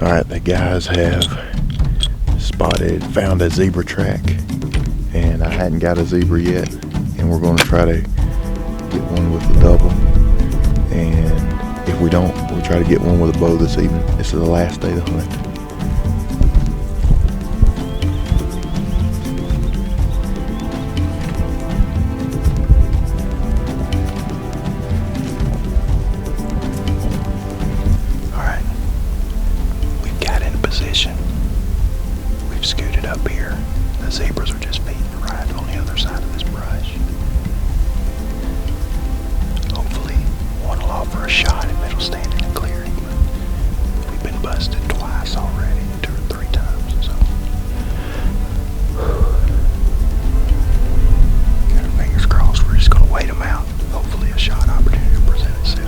Alright, the guys have found a zebra track, and I hadn't got a zebra yet, and we're going to try to get one with the double, and if we don't, we'll try to get one with a bow this evening. This is the last day of the hunt. We've scooted up here. The zebras are just feeding right on the other side of this brush. Hopefully one will offer a shot if it'll stand in a clearing, but we've been busted twice already, 2 or 3 times, so got our fingers crossed. We're just gonna wait them out. Hopefully a shot opportunity will present itself.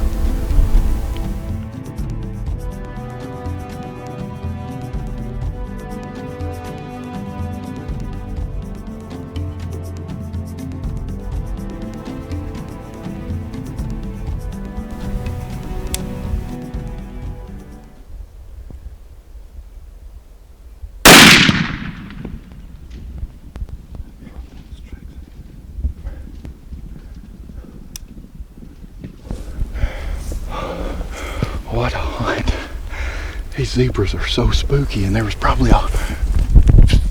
What a hunt. These zebras are so spooky, and there was probably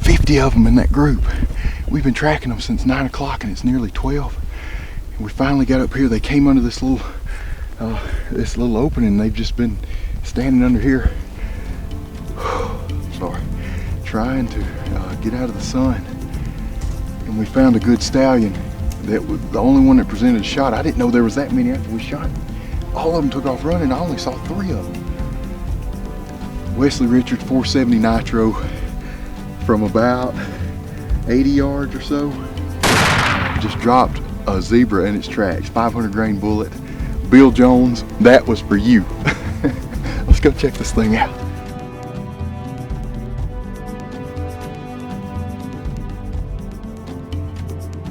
50 of them in that group. We've been tracking them since 9 o'clock and it's nearly 12. And we finally got up here. They came under this little opening. They've just been standing under here, sorry, trying to get out of the sun. And we found a good stallion that was the only one that presented a shot. I didn't know there was that many after we shot. All of them took off running. I only saw 3 of them. Wesley Richards 470 Nitro from about 80 yards or so. Just dropped a zebra in its tracks. 500 grain bullet. Bill Jones, that was for you. Let's go check this thing out.